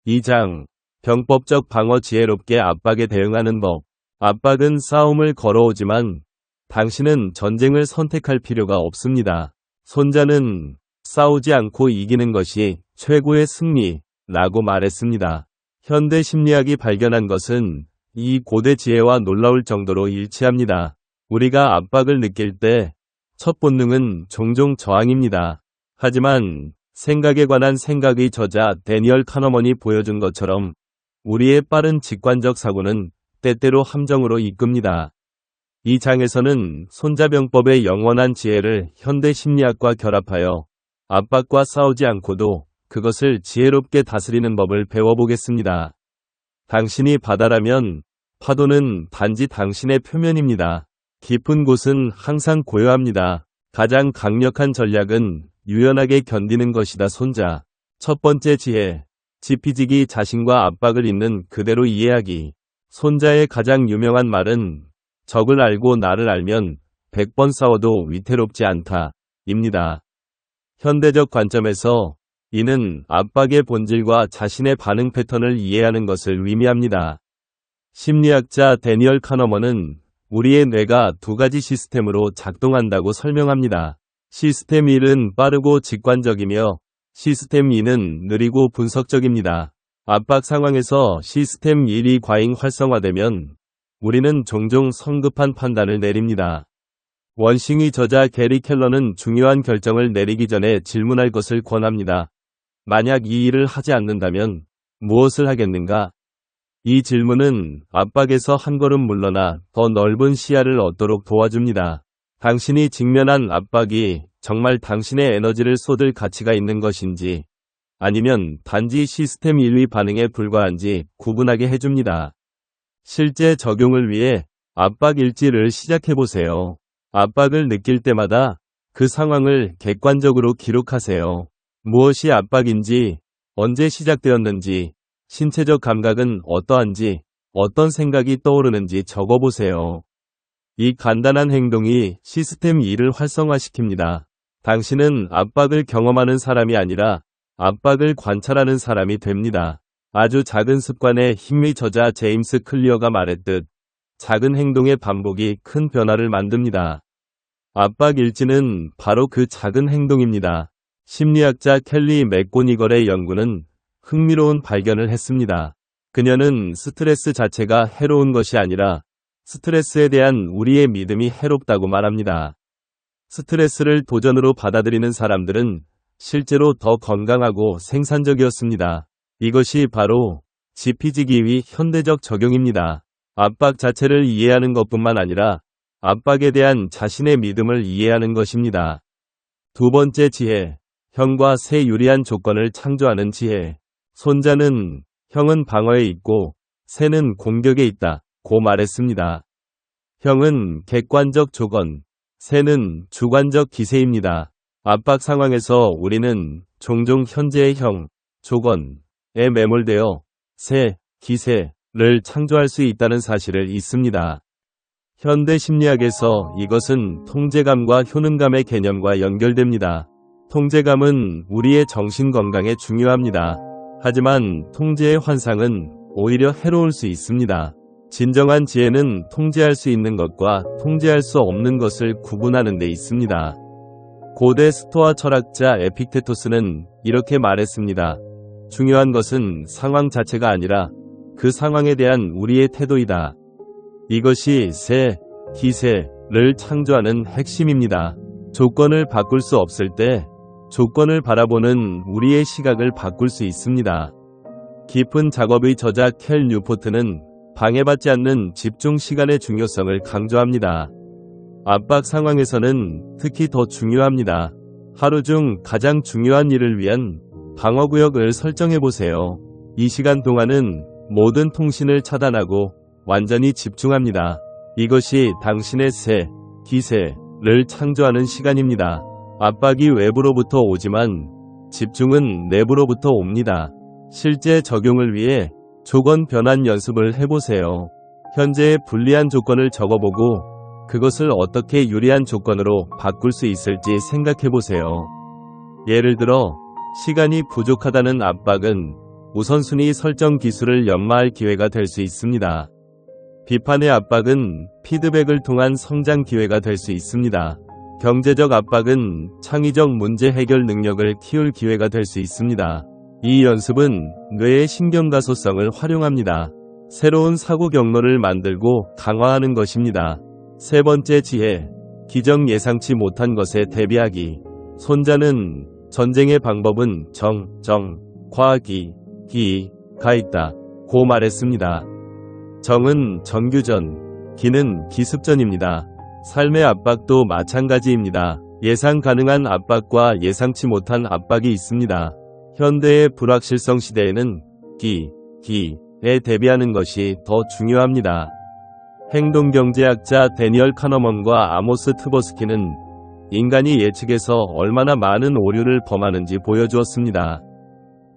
2장. 병법적 방어 지혜롭게 압박에 대응하는 법. 압박은 싸움을 걸어오지만 당신은 전쟁을 선택할 필요가 없습니다. 손자는 싸우지 않고 이기는 것이 최고의 승리라고 말했습니다. 현대 심리학이 발견한 것은 이 고대 지혜와 놀라울 정도로 일치합니다. 우리가 압박을 느낄 때 첫 본능은 종종 저항입니다. 하지만 생각에 관한 생각의 저자 데니얼 카너먼이 보여준 것처럼 우리의 빠른 직관적 사고는 때때로 함정으로 이끕니다. 이 장에서는 손자병법의 영원한 지혜를 현대 심리학과 결합하여 압박과 싸우지 않고도 그것을 지혜롭게 다스리는 법을 배워보겠습니다. 당신이 바다라면 파도는 단지 당신의 표면입니다. 깊은 곳은 항상 고요합니다. 가장 강력한 전략은 유연하게 견디는 것이다. 손자. 첫 번째 지혜. 지피지기 자신과 압박을 있는 그대로 이해하기. 손자의 가장 유명한 말은 적을 알고 나를 알면 100번 싸워도 위태롭지 않다. 입니다. 현대적 관점에서 이는 압박의 본질과 자신의 반응 패턴을 이해하는 것을 의미합니다. 심리학자 데니얼 카너먼은 우리의 뇌가 두 가지 시스템으로 작동한다고 설명합니다. 시스템 1은 빠르고 직관적이며 시스템 2는 느리고 분석적입니다. 압박 상황에서 시스템 1이 과잉 활성화되면 우리는 종종 성급한 판단을 내립니다. 원싱의 저자 게리 켈러는 중요한 결정을 내리기 전에 질문할 것을 권합니다. 만약 이 일을 하지 않는다면 무엇을 하겠는가? 이 질문은 압박에서 한 걸음 물러나 더 넓은 시야를 얻도록 도와줍니다. 당신이 직면한 압박이 정말 당신의 에너지를 쏟을 가치가 있는 것인지 아니면 단지 시스템 1위 반응에 불과한지 구분하게 해줍니다. 실제 적용을 위해 압박 일지를 시작해보세요. 압박을 느낄 때마다 그 상황을 객관적으로 기록하세요. 무엇이 압박인지, 언제 시작되었는지, 신체적 감각은 어떠한지, 어떤 생각이 떠오르는지 적어보세요. 이 간단한 행동이 시스템 2를 활성화시킵니다. 당신은 압박을 경험하는 사람이 아니라 압박을 관찰하는 사람이 됩니다. 아주 작은 습관의 힘의 저자 제임스 클리어가 말했듯 작은 행동의 반복이 큰 변화를 만듭니다. 압박 일지는 바로 그 작은 행동입니다. 심리학자 켈리 맥고니걸의 연구는 흥미로운 발견을 했습니다. 그녀는 스트레스 자체가 해로운 것이 아니라 스트레스에 대한 우리의 믿음이 해롭다고 말합니다. 스트레스를 도전으로 받아들이는 사람들은 실제로 더 건강하고 생산적이었습니다. 이것이 바로 지피지기의 현대적 적용입니다. 압박 자체를 이해하는 것뿐만 아니라 압박에 대한 자신의 믿음을 이해하는 것입니다. 두 번째 지혜. 형과 새 유리한 조건을 창조하는 지혜. 손자는 형은 방어에 있고 새는 공격에 있다 고 말했습니다. 형은 객관적 조건, 새는 주관적 기세입니다. 압박 상황에서 우리는 종종 현재의 형, 조건에 매몰되어 새, 기세를 창조할 수 있다는 사실을 잊습니다. 현대 심리학에서 이것은 통제감과 효능감의 개념과 연결됩니다. 통제감은 우리의 정신 건강에 중요합니다. 하지만 통제의 환상은 오히려 해로울 수 있습니다. 진정한 지혜는 통제할 수 있는 것과 통제할 수 없는 것을 구분하는 데 있습니다. 고대 스토아 철학자 에픽테토스는 이렇게 말했습니다. 중요한 것은 상황 자체가 아니라 그 상황에 대한 우리의 태도이다. 이것이 새, 기세를 창조하는 핵심입니다. 조건을 바꿀 수 없을 때 조건을 바라보는 우리의 시각을 바꿀 수 있습니다. 깊은 작업의 저자 켈 뉴포트는 방해받지 않는 집중 시간의 중요성을 강조합니다. 압박 상황에서는 특히 더 중요합니다. 하루 중 가장 중요한 일을 위한 방어구역을 설정해보세요. 이 시간 동안은 모든 통신을 차단하고 완전히 집중합니다. 이것이 당신의 새, 기세를 창조하는 시간입니다. 압박이 외부로부터 오지만 집중은 내부로부터 옵니다. 실제 적용을 위해 조건 변환 연습을 해보세요. 현재의 불리한 조건을 적어보고 그것을 어떻게 유리한 조건으로 바꿀 수 있을지 생각해보세요. 예를 들어 시간이 부족하다는 압박은 우선순위 설정 기술을 연마할 기회가 될 수 있습니다. 비판의 압박은 피드백을 통한 성장 기회가 될 수 있습니다. 경제적 압박은 창의적 문제 해결 능력을 키울 기회가 될 수 있습니다. 이 연습은 뇌의 신경가소성을 활용합니다. 새로운 사고 경로를 만들고 강화하는 것입니다. 세 번째 지혜, 기적 예상치 못한 것에 대비하기. 손자는 전쟁의 방법은 가 있다 고 말했습니다. 정은 정규전, 기는 기습전입니다. 삶의 압박도 마찬가지입니다. 예상 가능한 압박과 예상치 못한 압박이 있습니다. 현대의 불확실성 시대에는 기에 대비하는 것이 더 중요합니다. 행동경제학자 데니얼 카너먼과 아모스 트버스키는 인간이 예측에서 얼마나 많은 오류를 범하는지 보여주었습니다.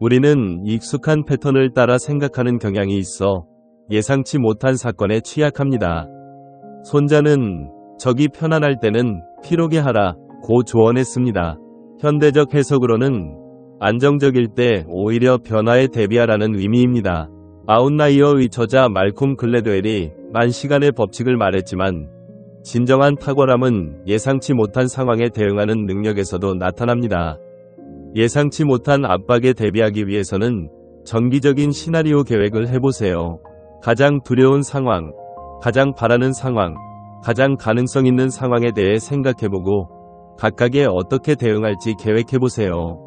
우리는 익숙한 패턴을 따라 생각하는 경향이 있어 예상치 못한 사건에 취약합니다. 손자는 적이 편안할 때는 피로게 하라 고 조언했습니다. 현대적 해석으로는 안정적일 때 오히려 변화에 대비하라는 의미입니다. 아웃라이어의 저자 말콤 글래드웰이 만시간의 법칙을 말했지만 진정한 탁월함은 예상치 못한 상황에 대응하는 능력에서도 나타납니다. 예상치 못한 압박에 대비하기 위해서는 정기적인 시나리오 계획을 해보세요. 가장 두려운 상황, 가장 바라는 상황, 가장 가능성 있는 상황에 대해 생각해보고 각각에 어떻게 대응할지 계획해보세요.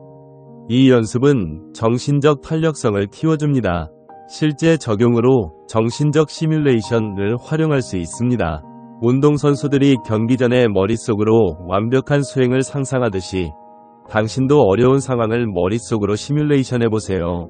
이 연습은 정신적 탄력성을 키워줍니다. 실제 적용으로 정신적 시뮬레이션을 활용할 수 있습니다. 운동선수들이 경기 전에 머릿속으로 완벽한 수행을 상상하듯이 당신도 어려운 상황을 머릿속으로 시뮬레이션 해보세요.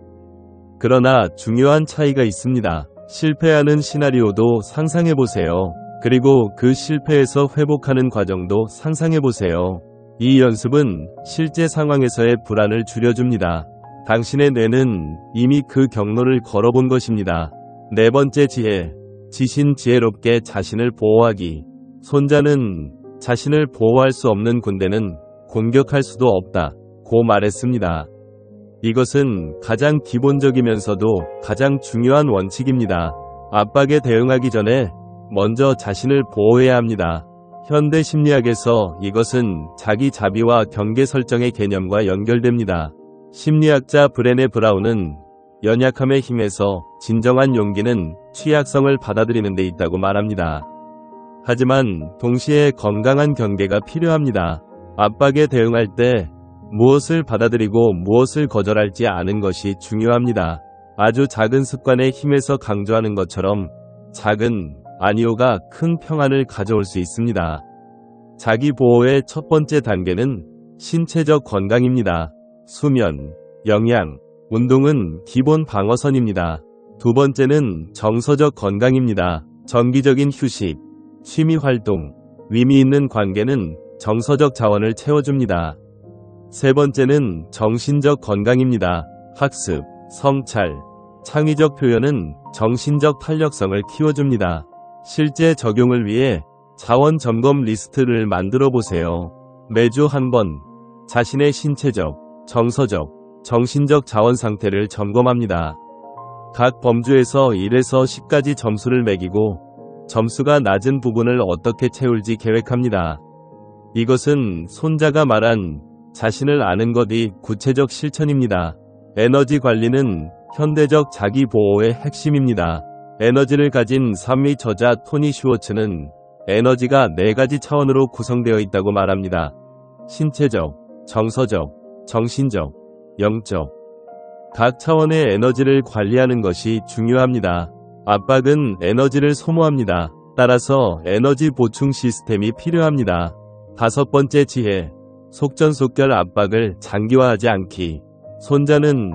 그러나 중요한 차이가 있습니다. 실패하는 시나리오도 상상해보세요. 그리고 그 실패에서 회복하는 과정도 상상해보세요. 이 연습은 실제 상황에서의 불안을 줄여줍니다. 당신의 뇌는 이미 그 경로를 걸어본 것입니다. 네 번째 지혜, 지신 지혜롭게 자신을 보호하기. 손자는 자신을 보호할 수 없는 군대는 공격할 수도 없다 고 말했습니다. 이것은 가장 기본적이면서도 가장 중요한 원칙입니다. 압박에 대응하기 전에 먼저 자신을 보호해야 합니다. 현대 심리학에서 이것은 자기 자비와 경계 설정의 개념과 연결됩니다. 심리학자 브레네 브라운은 연약함의 힘에서 진정한 용기는 취약성을 받아들이는 데 있다고 말합니다. 하지만 동시에 건강한 경계가 필요합니다. 압박에 대응할 때 무엇을 받아들이고 무엇을 거절할지 아는 것이 중요합니다. 아주 작은 습관의 힘에서 강조하는 것처럼 작은 아니오가 큰 평안을 가져올 수 있습니다. 자기 보호의 첫 번째 단계는 신체적 건강입니다. 수면, 영양, 운동은 기본 방어선입니다. 두 번째는 정서적 건강입니다. 정기적인 휴식, 취미 활동, 의미 있는 관계는 정서적 자원을 채워줍니다. 세 번째는 정신적 건강입니다. 학습, 성찰, 창의적 표현은 정신적 탄력성을 키워줍니다. 실제 적용을 위해 자원 점검 리스트를 만들어 보세요. 매주 한 번 자신의 신체적, 정서적, 정신적 자원 상태를 점검합니다. 각 범주에서 1에서 10까지 점수를 매기고 점수가 낮은 부분을 어떻게 채울지 계획합니다. 이것은 손자가 말한 자신을 아는 것이 구체적 실천입니다. 에너지 관리는 현대적 자기 보호의 핵심입니다. 에너지를 가진 삶의 저자 토니 슈워츠는 에너지가 4가지 차원으로 구성되어 있다고 말합니다. 신체적, 정서적, 정신적, 영적. 각 차원의 에너지를 관리하는 것이 중요합니다. 압박은 에너지를 소모합니다. 따라서 에너지 보충 시스템이 필요합니다. 다섯 번째 지혜, 속전속결 압박을 장기화하지 않기. 손자는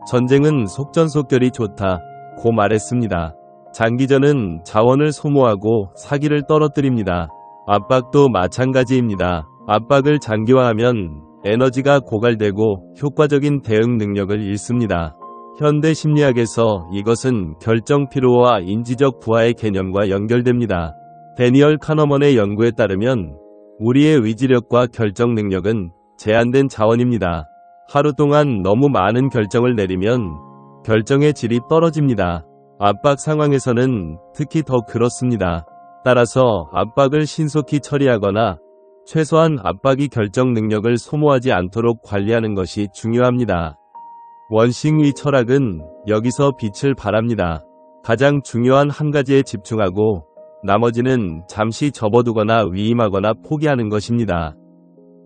전쟁은 속전속결이 좋다 고 말했습니다. 장기전은 자원을 소모하고 사기를 떨어뜨립니다. 압박도 마찬가지입니다. 압박을 장기화하면 에너지가 고갈되고 효과적인 대응 능력을 잃습니다. 현대 심리학에서 이것은 결정 피로와 인지적 부하의 개념과 연결됩니다. 데니얼 카너먼의 연구에 따르면 우리의 의지력과 결정 능력은 제한된 자원입니다. 하루 동안 너무 많은 결정을 내리면 결정의 질이 떨어집니다. 압박 상황에서는 특히 더 그렇습니다. 따라서 압박을 신속히 처리하거나 최소한 압박이 결정 능력을 소모하지 않도록 관리하는 것이 중요합니다. 원싱위 철학은 여기서 빛을 발합니다. 가장 중요한 한 가지에 집중하고 나머지는 잠시 접어두거나 위임하거나 포기하는 것입니다.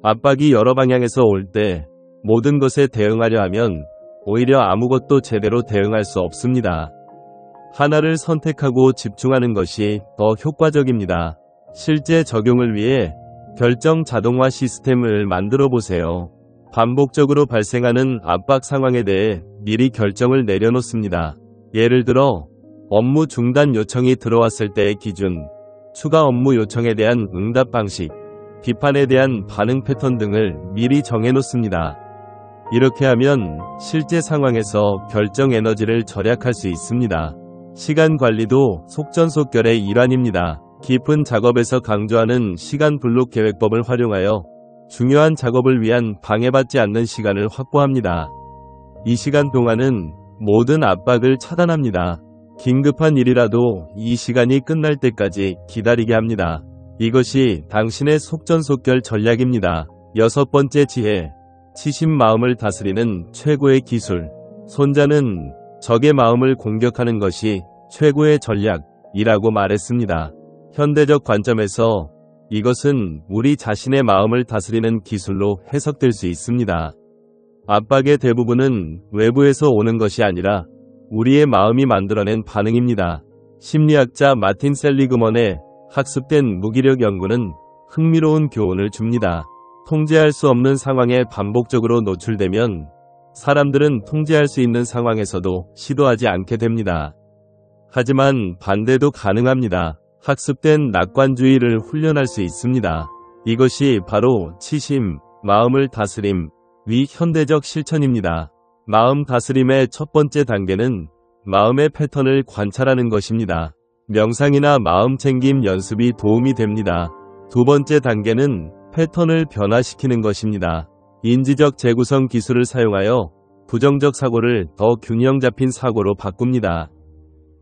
압박이 여러 방향에서 올 때 모든 것에 대응하려 하면 오히려 아무것도 제대로 대응할 수 없습니다. 하나를 선택하고 집중하는 것이 더 효과적입니다. 실제 적용을 위해 결정 자동화 시스템을 만들어 보세요. 반복적으로 발생하는 압박 상황에 대해 미리 결정을 내려놓습니다. 예를 들어 업무 중단 요청이 들어왔을 때의 기준, 추가 업무 요청에 대한 응답 방식, 비판에 대한 반응 패턴 등을 미리 정해놓습니다. 이렇게 하면 실제 상황에서 결정 에너지를 절약할 수 있습니다. 시간 관리도 속전속결의 일환입니다. 깊은 작업에서 강조하는 시간 블록 계획법을 활용하여 중요한 작업을 위한 방해받지 않는 시간을 확보합니다. 이 시간 동안은 모든 압박을 차단합니다. 긴급한 일이라도 이 시간이 끝날 때까지 기다리게 합니다. 이것이 당신의 속전속결 전략입니다. 6번째 지혜, 치심 마음을 다스리는 최고의 기술. 손자는 적의 마음을 공격하는 것이 최고의 전략이라고 말했습니다. 현대적 관점에서 이것은 우리 자신의 마음을 다스리는 기술로 해석될 수 있습니다. 압박의 대부분은 외부에서 오는 것이 아니라 우리의 마음이 만들어낸 반응입니다. 심리학자 마틴 셀리그먼의 학습된 무기력 연구는 흥미로운 교훈을 줍니다. 통제할 수 없는 상황에 반복적으로 노출되면 사람들은 통제할 수 있는 상황에서도 시도하지 않게 됩니다. 하지만 반대도 가능합니다. 학습된 낙관주의를 훈련할 수 있습니다. 이것이 바로 치심, 마음을 다스림, 위 현대적 실천입니다. 마음 다스림의 첫 번째 단계는 마음의 패턴을 관찰하는 것입니다. 명상이나 마음 챙김 연습이 도움이 됩니다. 두 번째 단계는 패턴을 변화시키는 것입니다. 인지적 재구성 기술을 사용하여 부정적 사고를 더 균형 잡힌 사고로 바꿉니다.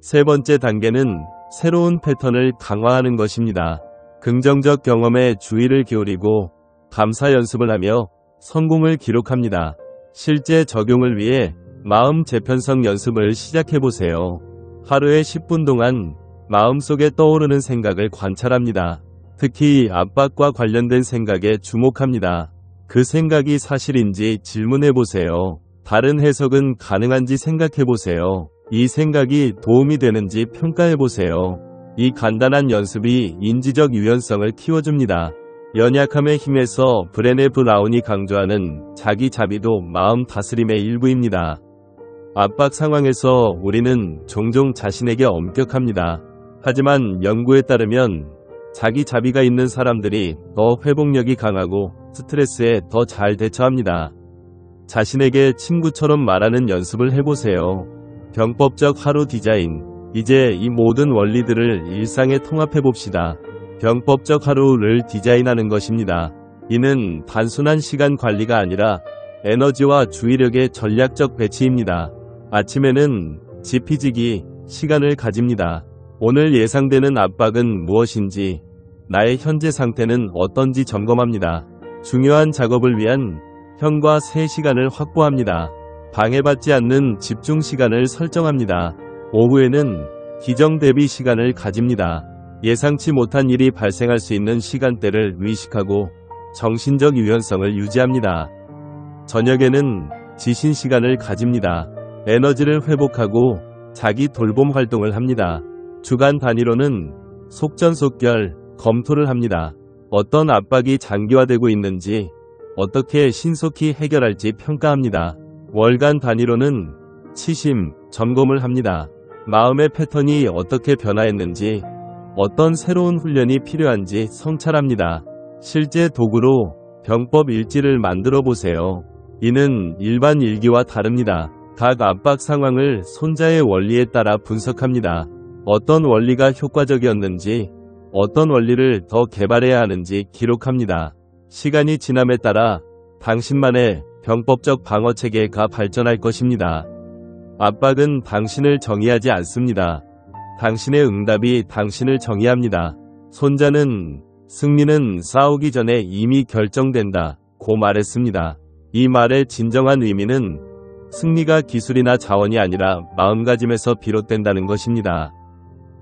세 번째 단계는 새로운 패턴을 강화하는 것입니다. 긍정적 경험에 주의를 기울이고 감사 연습을 하며 성공을 기록합니다. 실제 적용을 위해 마음 재편성 연습을 시작해보세요. 하루에 10분 동안 마음속에 떠오르는 생각을 관찰합니다. 특히 압박과 관련된 생각에 주목합니다. 그 생각이 사실인지 질문해보세요. 다른 해석은 가능한지 생각해보세요. 이 생각이 도움이 되는지 평가해보세요. 이 간단한 연습이 인지적 유연성을 키워줍니다. 연약함의 힘에서 브레네 브라운이 강조하는 자기 자비도 마음 다스림의 일부입니다. 압박 상황에서 우리는 종종 자신에게 엄격합니다. 하지만 연구에 따르면 자기 자비가 있는 사람들이 더 회복력이 강하고 스트레스에 더 잘 대처합니다. 자신에게 친구처럼 말하는 연습을 해보세요. 병법적 하루 디자인. 이제 이 모든 원리들을 일상에 통합해봅시다. 병법적 하루를 디자인하는 것입니다. 이는 단순한 시간 관리가 아니라 에너지와 주의력의 전략적 배치입니다. 아침에는 지피지기 시간을 가집니다. 오늘 예상되는 압박은 무엇인지, 나의 현재 상태는 어떤지 점검합니다. 중요한 작업을 위한 현과 세 시간을 확보합니다. 방해받지 않는 집중 시간을 설정합니다. 오후에는 기정 대비 시간을 가집니다. 예상치 못한 일이 발생할 수 있는 시간대를 의식하고 정신적 유연성을 유지합니다. 저녁에는 지신 시간을 가집니다. 에너지를 회복하고 자기 돌봄 활동을 합니다. 주간 단위로는 속전속결 검토를 합니다. 어떤 압박이 장기화되고 있는지, 어떻게 신속히 해결할지 평가합니다. 월간 단위로는 치심, 점검을 합니다. 마음의 패턴이 어떻게 변화했는지, 어떤 새로운 훈련이 필요한지 성찰합니다. 실제 도구로 병법 일지를 만들어 보세요. 이는 일반 일기와 다릅니다. 각 압박 상황을 손자의 원리에 따라 분석합니다. 어떤 원리가 효과적이었는지, 어떤 원리를 더 개발해야 하는지 기록합니다. 시간이 지남에 따라 당신만의 병법적 방어 체계가 발전할 것입니다. 압박은 당신을 정의하지 않습니다. 당신의 응답이 당신을 정의합니다. 손자는 승리는 싸우기 전에 이미 결정된다 고 말했습니다. 이 말의 진정한 의미는 승리가 기술이나 자원이 아니라 마음가짐에서 비롯된다는 것입니다.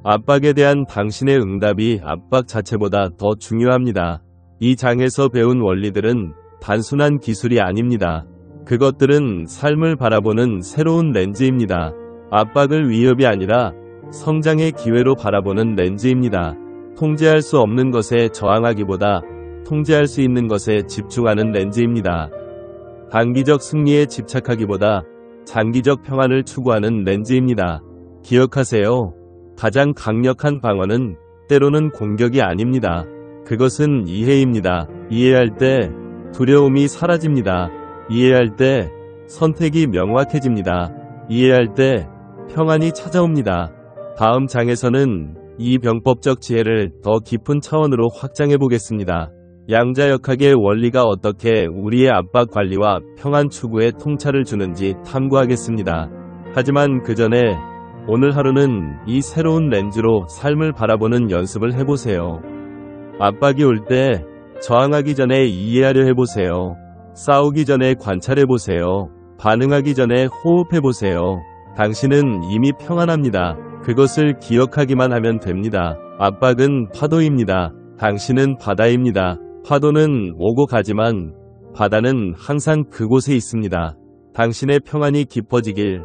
압박에 대한 당신의 응답이 압박 자체보다 더 중요합니다. 이 장에서 배운 원리들은 단순한 기술이 아닙니다. 그것들은 삶을 바라보는 새로운 렌즈입니다. 압박을 위협이 아니라 성장의 기회로 바라보는 렌즈입니다. 통제할 수 없는 것에 저항하기보다 통제할 수 있는 것에 집중하는 렌즈입니다. 단기적 승리에 집착하기보다 장기적 평안을 추구하는 렌즈입니다. 기억하세요. 가장 강력한 방어는 때로는 공격이 아닙니다. 그것은 이해입니다. 이해할 때 두려움이 사라집니다. 이해할 때 선택이 명확해집니다. 이해할 때 평안이 찾아옵니다. 다음 장에서는 이 병법적 지혜를 더 깊은 차원으로 확장해 보겠습니다. 양자역학의 원리가 어떻게 우리의 압박 관리와 평안 추구에 통찰을 주는지 탐구하겠습니다. 하지만 그 전에 오늘 하루는 이 새로운 렌즈로 삶을 바라보는 연습을 해보세요. 압박이 올 때 저항하기 전에 이해하려 해보세요. 싸우기 전에 관찰해보세요. 반응하기 전에 호흡해보세요. 당신은 이미 평안합니다. 그것을 기억하기만 하면 됩니다. 압박은 파도입니다. 당신은 바다입니다. 파도는 오고 가지만 바다는 항상 그곳에 있습니다. 당신의 평안이 깊어지길,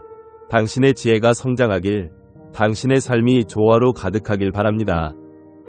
당신의 지혜가 성장하길, 당신의 삶이 조화로 가득하길 바랍니다.